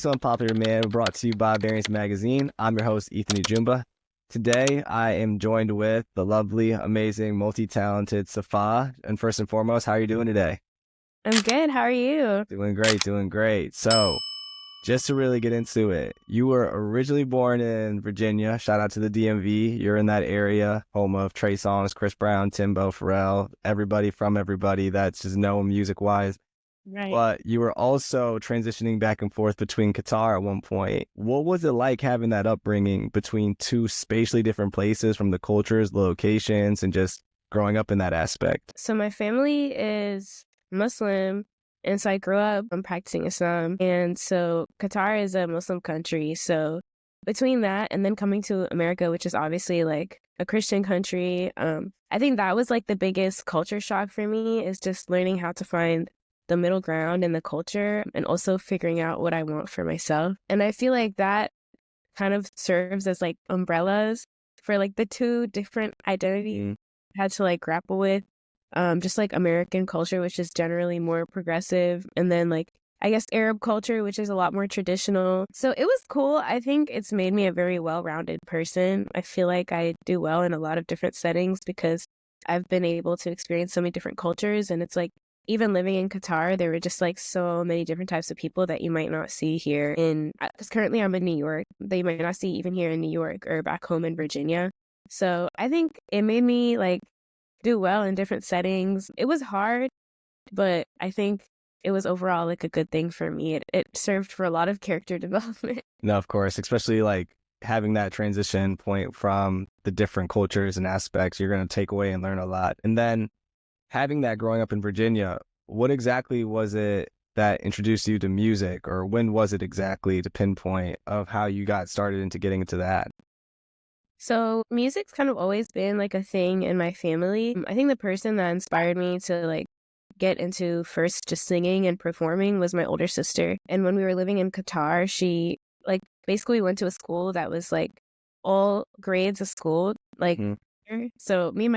to Unpopular Man, brought to you by Variance Magazine. I'm your host, Ethan Ijumba. Today, I am joined with the lovely, amazing, multi-talented Safa. And first and foremost, how are you doing today? I'm good. How are you? Doing great, doing great. So, just to really get into it, you were originally born in Virginia. Shout out to the DMV. You're in that area, home of Trey Songz, Chris Brown, Timbo, Pharrell, everybody from everybody that's just known music-wise. Right. But you were also transitioning back and forth between Qatar at one point. What was it like having that upbringing between two spatially different places from the cultures, the locations, and just growing up in that aspect? So my family is Muslim, and so I grew up practicing Islam. And so Qatar is a Muslim country. So between that and then coming to America, which is obviously like a Christian country, I think that was like the biggest culture shock for me, is just learning how to find the middle ground in the culture and also figuring out what I want for myself. And I feel like that kind of serves as like umbrellas for like the two different identities I had to like grapple with. Just like American culture, which is generally more progressive, and then like I guess Arab culture, which is a lot more traditional. So it was cool. I think it's made me a very well-rounded person. I feel like I do well in a lot of different settings because I've been able to experience so many different cultures. And it's like, even living in Qatar, there were just like so many different types of people that you might not see here because currently I'm in New York, that you might not see even here in New York or back home in Virginia. So I think it made me like do well in different settings. It was hard, but I think it was overall like a good thing for me. It served for a lot of character development. No, of course, especially like having that transition point from the different cultures and aspects, you're going to take away and learn a lot. And then having that growing up in Virginia, what exactly was it that introduced you to music, or when was it exactly, to pinpoint of how you got started into getting into that? So music's kind of always been like a thing in my family. I think the person that inspired me to like get into first just singing and performing was my older sister. And when we were living in Qatar, she like basically went to a school that was like all grades of school. Like, so me and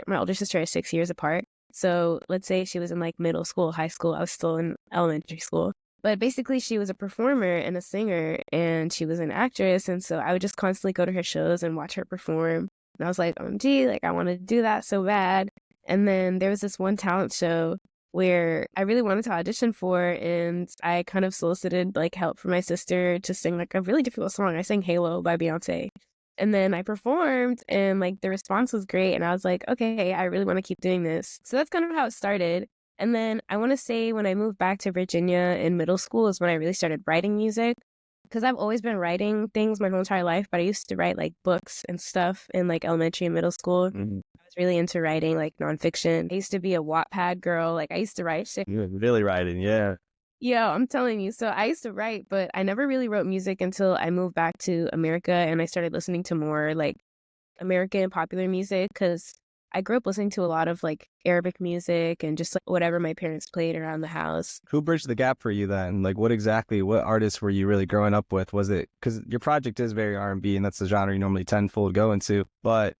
my older sister are 6 years apart. So let's say she was in like middle school, high school, I was still in elementary school. But basically, she was a performer and a singer, and she was an actress. And so I would just constantly go to her shows and watch her perform. And I was like, OMG, like I want to do that so bad. And then there was this one talent show where I really wanted to audition for, and I kind of solicited like help from my sister to sing like a really difficult song. I sang Halo by Beyonce. And then I performed, and like the response was great. And I was like, okay, I really want to keep doing this. So that's kind of how it started. And then I want to say when I moved back to Virginia in middle school is when I really started writing music, because I've always been writing things my whole entire life, but I used to write like books and stuff in like elementary and middle school. I was really into writing like nonfiction. I used to be a Wattpad girl. Like I used to write shit. You're really writing, yeah. Yo, I'm telling you. So I used to write, but I never really wrote music until I moved back to America and I started listening to more like American popular music, because I grew up listening to a lot of like Arabic music and just like whatever my parents played around the house. Who bridged the gap for you then? Like, what artists were you really growing up with? Was it, because your project is very R&B and that's the genre you normally tenfold go into, but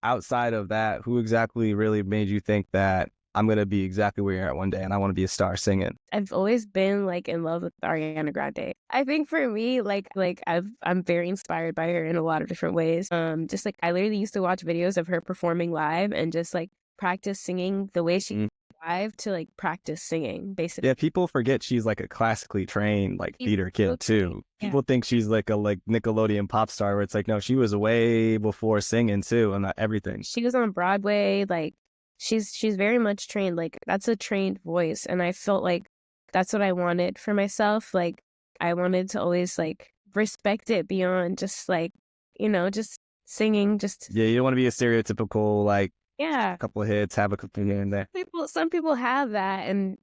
outside of that, who exactly really made you think that I'm going to be exactly where you're at one day and I want to be a star singing? I've always been like in love with Ariana Grande. I think for me, I'm very inspired by her in a lot of different ways. Just like I literally used to watch videos of her performing live and just like practice singing the way she live to like practice singing, basically. Yeah, people forget she's like a classically trained like theater kid too. Yeah. People think she's like a Nickelodeon pop star, where it's like, no, she was way before singing too, and everything. She was on Broadway, like she's very much trained. Like that's a trained voice, and I felt like that's what I wanted for myself. Like I wanted to always like respect it beyond just like, just singing. Just Yeah, you don't want to be a stereotypical like yeah, couple of hits, have a couple here and there. some people have that, and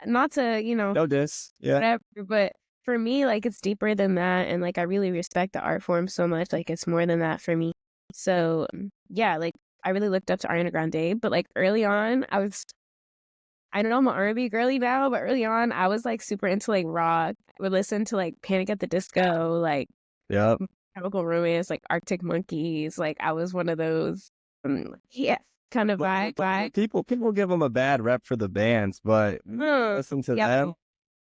not to No diss, yeah. whatever, but for me, like it's deeper than that, and like I really respect the art form so much. Like it's more than that for me. So yeah, like I really looked up to Ariana Grande, but like early on, I don't know, I'm an R&B girly now, but early on, I was like super into like rock. I would listen to like Panic at the Disco, like Yep. Chemical Romance, like Arctic Monkeys. Like I was one of those, yeah, kind of vibe. People give them a bad rep for the bands, but listen to them.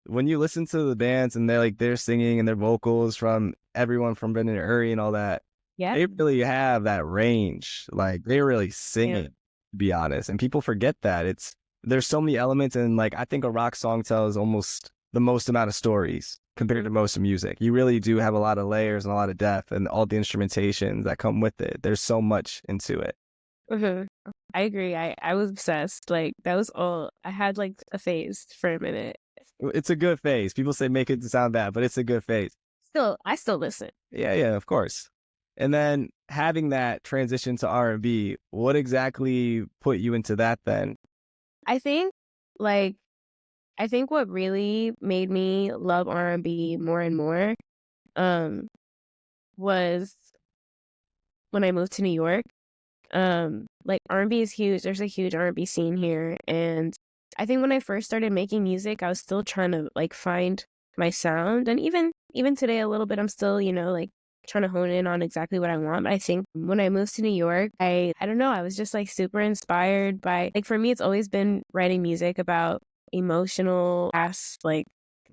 when you listen to the bands and they're singing and their vocals from everyone from Brendan Urie and all that, Yeah. they really have that range. Like they're really Yeah. singing, to be honest. And people forget that. There's so many elements, and like I think a rock song tells almost the most amount of stories compared to most music. You really do have a lot of layers and a lot of depth and all the instrumentations that come with it. There's so much into it. Hmm. I agree. I was obsessed. Like that was all I had like a phase for a minute. It's a good phase. People say make it sound bad, but it's a good phase. I still listen. Yeah, yeah, of course. And then having that transition to R&B, what exactly put you into that then? I think like I think what really made me love R&B more and more um was when I moved to New York. Like R&B is huge. There's a huge R&B scene here, and I think when I first started making music, I was still trying to like find my sound, and even today a little bit I'm still, like trying to hone in on exactly what I want. But I think when I moved to New York, I don't know, I was just like super inspired by like for me it's always been writing music about emotional past like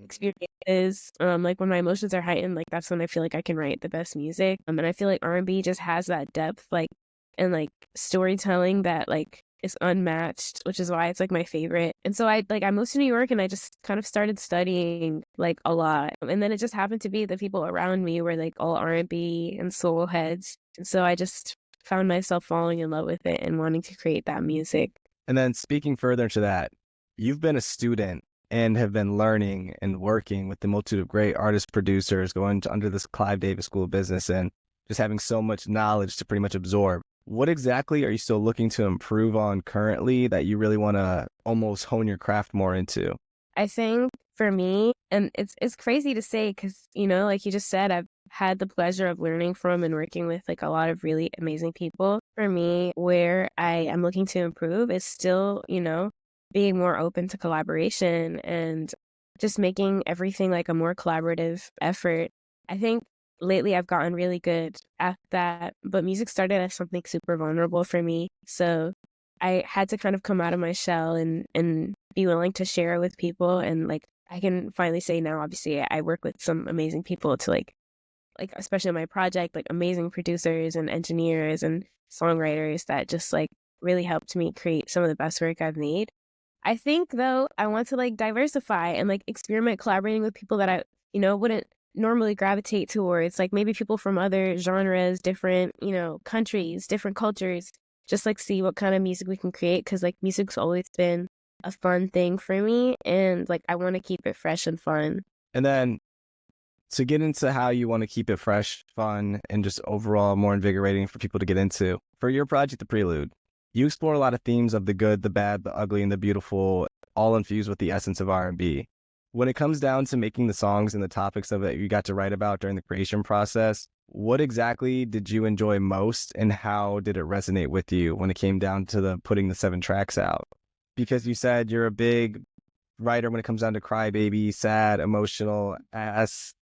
experiences. Like when my emotions are heightened, like that's when I feel like I can write the best music. And I feel like R&B just has that depth, like and like storytelling that like is unmatched, which is why it's like my favorite. And so I moved to New York and I just kind of started studying like a lot. And then it just happened to be the people around me were like all R&B and soul heads. And so I just found myself falling in love with it and wanting to create that music. And then speaking further to that, you've been a student and have been learning and working with the multitude of great artists, producers, going to under this Clive Davis School of Business and just having so much knowledge to pretty much absorb. What exactly are you still looking to improve on currently that you really want to almost hone your craft more into? I think for me, and it's crazy to say because, like you just said, I've had the pleasure of learning from and working with like a lot of really amazing people. For me, where I am looking to improve is still, being more open to collaboration and just making everything like a more collaborative effort. I think lately I've gotten really good at that, but music started as something super vulnerable for me. So I had to kind of come out of my shell and be willing to share with people. And like I can finally say now, obviously I work with some amazing people to like especially on my project, like amazing producers and engineers and songwriters that just like really helped me create some of the best work I've made. I think though I want to like diversify and like experiment collaborating with people that I, wouldn't normally gravitate towards, like maybe people from other genres, different, countries, different cultures, just like see what kind of music we can create because like music's always been a fun thing for me and like I want to keep it fresh and fun. And then to get into how you want to keep it fresh, fun, and just overall more invigorating for people to get into, for your project, The Prelude, you explore a lot of themes of the good, the bad, the ugly, and the beautiful, all infused with the essence of R&B. When it comes down to making the songs and the topics of it you got to write about during the creation process, what exactly did you enjoy most and how did it resonate with you when it came down to the putting the 7 tracks out? Because you said you're a big writer when it comes down to crybaby, sad, emotional ass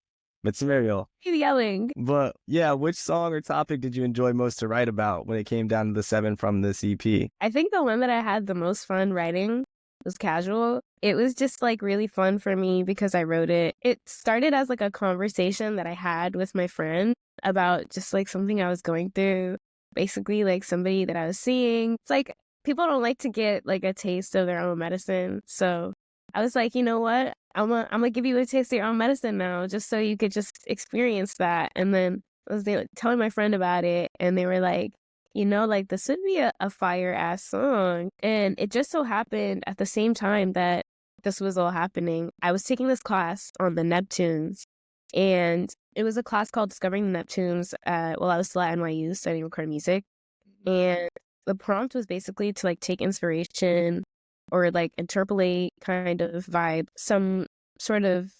material. Keep yelling. But yeah, which song or topic did you enjoy most to write about when it came down to the 7 from this EP? I think the one that I had the most fun writing was Casual. It was just like really fun for me because I wrote it. It started as like a conversation that I had with my friend about just like something I was going through. Basically, like somebody that I was seeing. It's like people don't like to get like a taste of their own medicine. So I was like, you know what? I'm gonna give you a taste of your own medicine now, just so you could just experience that. And then I was telling my friend about it, and they were like, like this would be a fire ass song. And it just so happened at the same time that this was all happening, I was taking this class on the Neptunes, and it was a class called Discovering the Neptunes. Well, I was still at NYU studying recorded music, and the prompt was basically to like take inspiration or like interpolate kind of vibe, some sort of,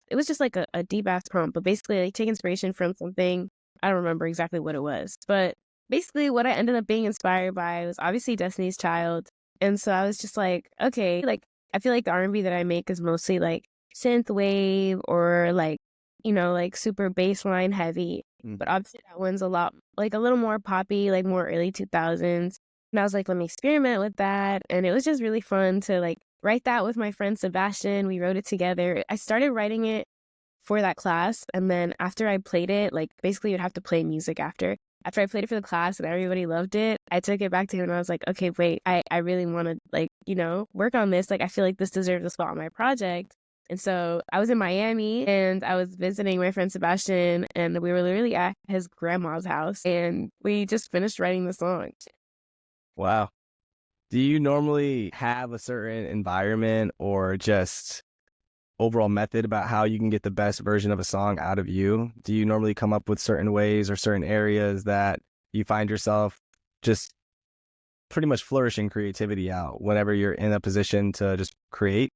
it was just like a deep ass prompt, but basically like take inspiration from something. I don't remember exactly what it was, but basically what I ended up being inspired by was obviously Destiny's Child. And so I was just like, okay, like I feel like the R&B that I make is mostly like synth wave or like, like super bass line heavy. But obviously that one's a lot like a little more poppy, like more early 2000s. And I was like, let me experiment with that. And it was just really fun to like write that with my friend Sebastian. We wrote it together. I started writing it for that class, and then after I played it, like basically you'd have to play music after. After I played it for the class and everybody loved it, I took it back to him and I was like, okay, wait, I really want to like, work on this. Like I feel like this deserves a spot on my project. And so I was in Miami and I was visiting my friend Sebastian, and we were literally at his grandma's house and we just finished writing the song. Wow. Do you normally have a certain environment or just overall method about how you can get the best version of a song out of you? Do you normally come up with certain ways or certain areas that you find yourself just pretty much flourishing creativity out whenever you're in a position to just create?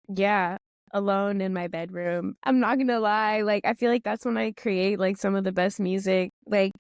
Yeah, alone in my bedroom. I'm not gonna lie, like I feel like that's when I create like some of the best music. Like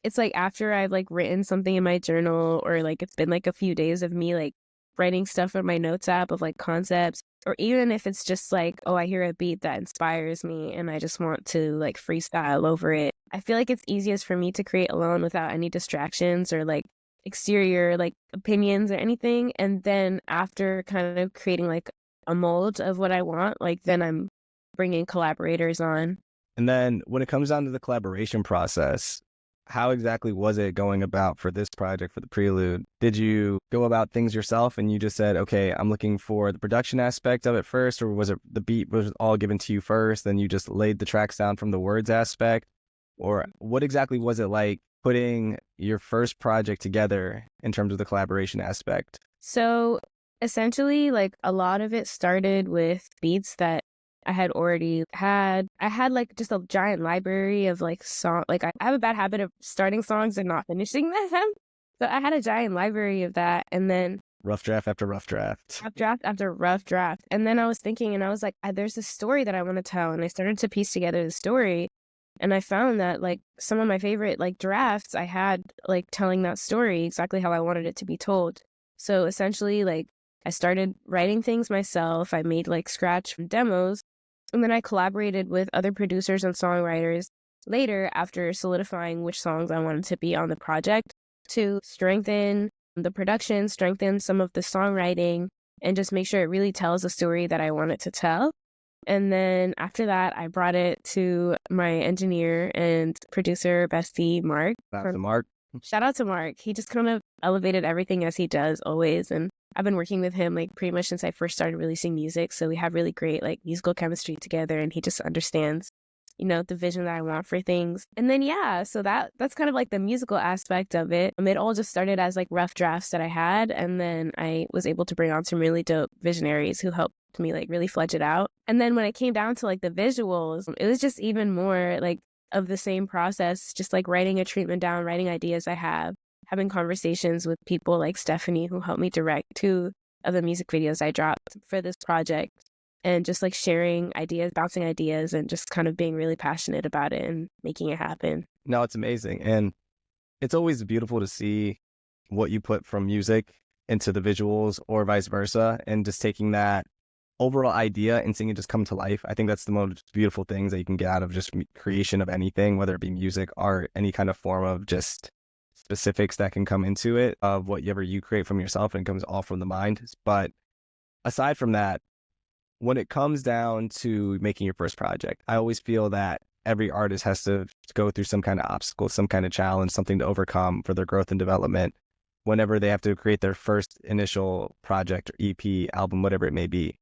it's like after I've like written something in my journal, or like it's been like a few days of me like writing stuff in my notes app of like concepts, or even if it's just like, oh, I hear a beat that inspires me and I just want to like freestyle over it. I feel like it's easiest for me to create alone without any distractions or like exterior like opinions or anything. And then after kind of creating like a mold of what I want, like then I'm bringing collaborators on. And then when it comes down to the collaboration process, how exactly was it going about for this project, for the Prelude? Did you go about things yourself and you just said, okay, I'm looking for the production aspect of it first, or was it the beat was all given to you first, then you just laid the tracks down from the words aspect? Or what exactly was it like putting your first project together in terms of the collaboration aspect? So essentially, like a lot of it started with beats that I had already had. I had like just a giant library of like song. Like I have a bad habit of starting songs and not finishing them. So I had a giant library of that, and then Rough draft after rough draft. rough draft after rough draft. And then I was thinking, and I was like, there's this story that I want to tell, and I started to piece together the story. And I found that like some of my favorite like drafts I had like telling that story exactly how I wanted it to be told. So essentially, like I started writing things myself. I made like scratch demos, and then I collaborated with other producers and songwriters later after solidifying which songs I wanted to be on the project to strengthen the production, strengthen some of the songwriting, and just make sure it really tells the story that I want it to tell. And then after that, I brought it to my engineer and producer bestie, Mark. That's Mark. Shout out to Mark. He just kind of elevated everything as he does always. And I've been working with him like pretty much since I first started releasing music. So we have really great like musical chemistry together, and he just understands, the vision that I want for things. And then yeah, so that's kind of like the musical aspect of it. It all just started as like rough drafts that I had, and then I was able to bring on some really dope visionaries who helped me like really fledge it out. And then when it came down to like the visuals, it was just even more like of the same process, just like writing a treatment down, writing ideas I have, having conversations with people like Stephanie who helped me direct 2 of the music videos I dropped for this project, and just like sharing ideas, bouncing ideas, and just kind of being really passionate about it and making it happen. No, it's amazing. And it's always beautiful to see what you put from music into the visuals or vice versa, and just taking that overall idea and seeing it just come to life. I think that's the most beautiful things that you can get out of just creation of anything, whether it be music, art, any kind of form of just specifics that can come into it of whatever you create from yourself, and it comes all from the mind. But aside from that, when it comes down to making your first project, I always feel that every artist has to go through some kind of obstacle, some kind of challenge, something to overcome for their growth and development whenever they have to create their first initial project or EP, album, whatever it may be.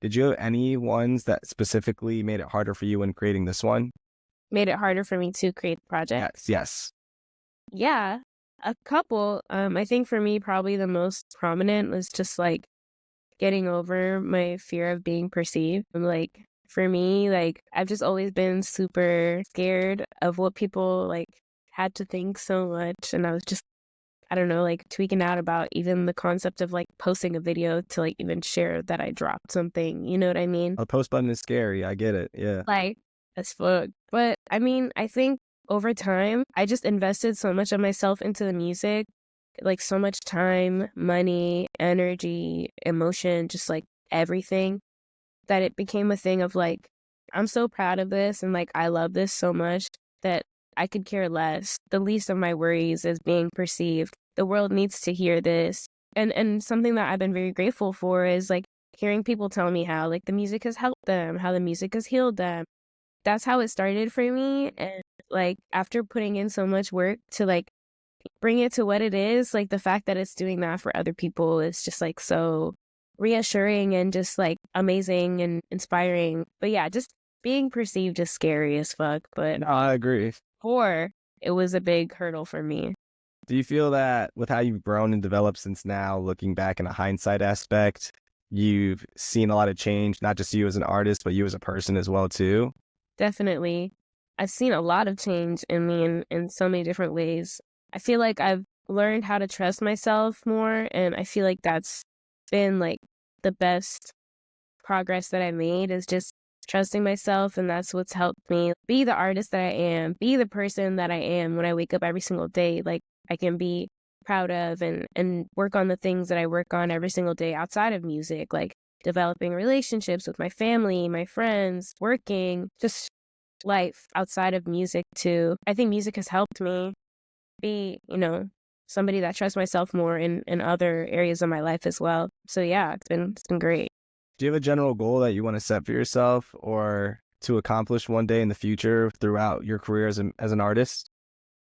Did you have any ones that specifically made it harder for you when creating this one? Made it harder for me to create the project? Yes. Yeah, a couple. I think for me, probably the most prominent was just like getting over my fear of being perceived. Like for me, like I've just always been super scared of what people like had to think so much. And I was just, I don't know, like tweaking out about even the concept of like posting a video to like even share that I dropped something. You know what I mean? A post button is scary. I get it. Yeah. Like, as fuck. But I mean, I think over time, I just invested so much of myself into the music, like so much time, money, energy, emotion, just like everything, that it became a thing of like, I'm so proud of this and like I love this so much that I could care less. The least of my worries is being perceived. The world needs to hear this. And something that I've been very grateful for is like hearing people tell me how like the music has helped them, how the music has healed them. That's how it started for me. And like after putting in so much work to like bring it to what it is, like the fact that it's doing that for other people is just like so reassuring and just like amazing and inspiring. But yeah, just being perceived as scary as fuck. But No, I agree. before, it was a big hurdle for me. Do you feel that with how you've grown and developed since now, looking back in a hindsight aspect, you've seen a lot of change, not just you as an artist, but you as a person as well too? Definitely. I've seen a lot of change in me in so many different ways. I feel like I've learned how to trust myself more, and I feel like that's been like the best progress that I made is just trusting myself, and that's what's helped me be the artist that I am, be the person that I am when I wake up every single day. Like I can be proud of and work on the things that I work on every single day outside of music, like developing relationships with my family, my friends, working, just life outside of music too. I think music has helped me be, somebody that trusts myself more in other areas of my life as well. So yeah, it's been great. Do you have a general goal that you want to set for yourself or to accomplish one day in the future throughout your career as an artist?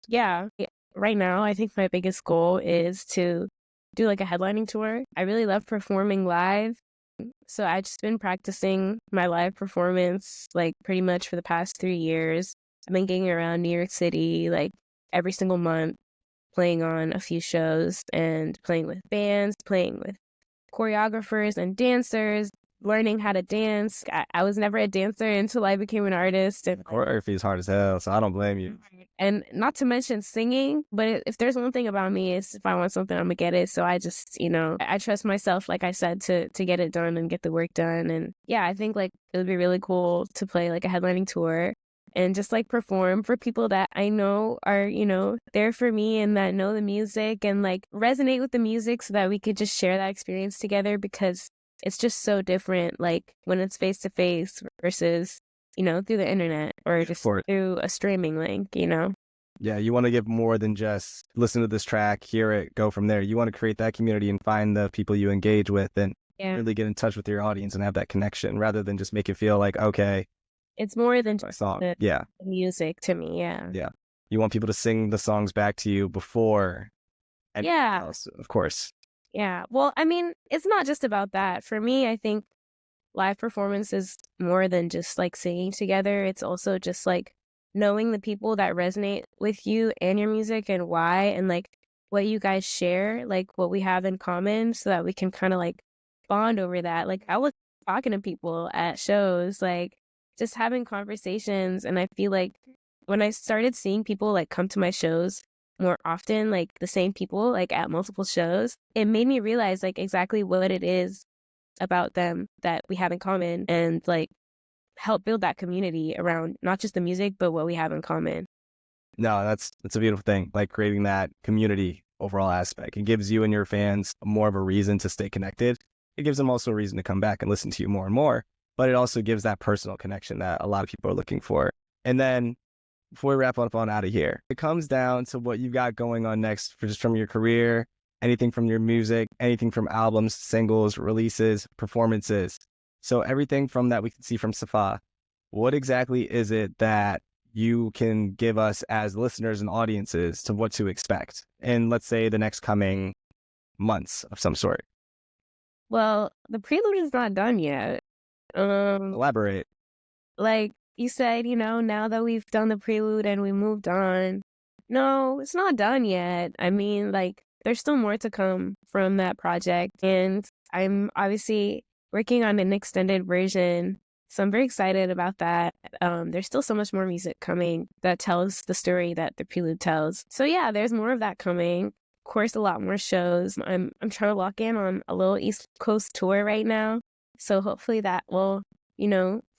Yeah. Right now, I think my biggest goal is to do like a headlining tour. I really love performing live. So I've just been practicing my live performance like pretty much for the past 3 years. I've been getting around New York City like every single month, playing on a few shows and playing with bands, playing with choreographers and dancers, learning how to dance. I was never a dancer until I became an artist. And Choreography is hard as hell, so I don't blame you. and not to mention singing, but if there's one thing about me is if I want something, I'm gonna get it. So I just, I trust myself, like I said, to get it done and get the work done. And yeah, I think like it would be really cool to play like a headlining tour and just like perform for people that I know are, there for me and that know the music and like resonate with the music so that we could just share that experience together because it's just so different, like when it's face to face versus through the internet or just For it. through a streaming link. Yeah, you want to give more than just listen to this track, hear it, go from there. You want to create that community and find the people you engage with and Yeah. really get in touch with your audience and have that connection rather than just make it feel like, okay, It's more than my just song. the Yeah, music to me. Yeah. yeah. You want people to sing the songs back to you before anything Yeah. else, of course. Yeah. Well, I mean, it's not just about that. For me, I think live performance is more than just like singing together. It's also just like knowing the people that resonate with you and your music and why and like what you guys share, like what we have in common so that we can kind of like bond over that. Like I was talking to people at shows, like just having conversations. And I feel like when I started seeing people like come to my shows more often, like the same people, like at multiple shows, it made me realize like exactly what it is about them that we have in common and like help build that community around not just the music, but what we have in common. No, that's a beautiful thing. Like creating that community overall aspect. It gives you and your fans more of a reason to stay connected. It gives them also a reason to come back and listen to you more and more. But it also gives that personal connection that a lot of people are looking for. And then before we wrap up on out of here, it comes down to what you've got going on next for just from your career, anything from your music, anything from albums, singles, releases, performances. So everything from that we can see from Safa. What exactly is it that you can give us as listeners and audiences to what to expect in, let's say, the next coming months of some sort? Well, the prelude is not done yet. Elaborate. Like you said, now that we've done the prelude and we moved on, no, it's not done yet. I mean, like, there's still more to come from that project. And I'm obviously working on an extended version. So I'm very excited about that. There's still so much more music coming that tells the story that the prelude tells. So yeah, there's more of that coming. Of course, a lot more shows. I'm trying to lock in on a little East Coast tour right now. So hopefully that will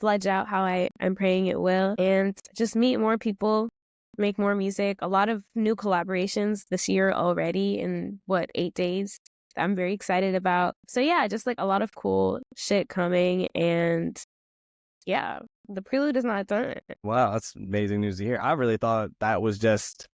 fledge out how I'm praying it will, and just meet more people, make more music. A lot of new collaborations this year already in 8 days that I'm very excited about. So yeah, just like a lot of cool shit coming, and yeah, the prelude is not done. Wow, that's amazing news to hear. I really thought that was just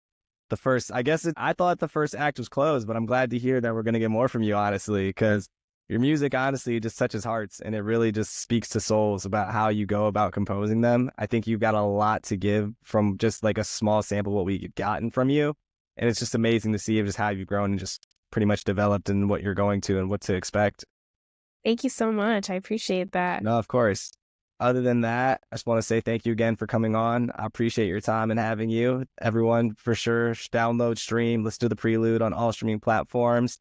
I thought the first act was closed, but I'm glad to hear that we're going to get more from you, honestly, because your music honestly just touches hearts and it really just speaks to souls about how you go about composing them. I think you've got a lot to give from just like a small sample of what we've gotten from you. And it's just amazing to see just how you've grown and just pretty much developed in what you're going to and what to expect. Thank you so much. I appreciate that. No, of course. Other than that, I just want to say thank you again for coming on. I appreciate your time and having you. Everyone, for sure, download, stream, listen to the Prelude on all streaming platforms.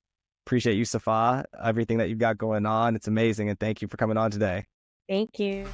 Appreciate you, Safa, everything that you've got going on. It's amazing. And thank you for coming on today. Thank you.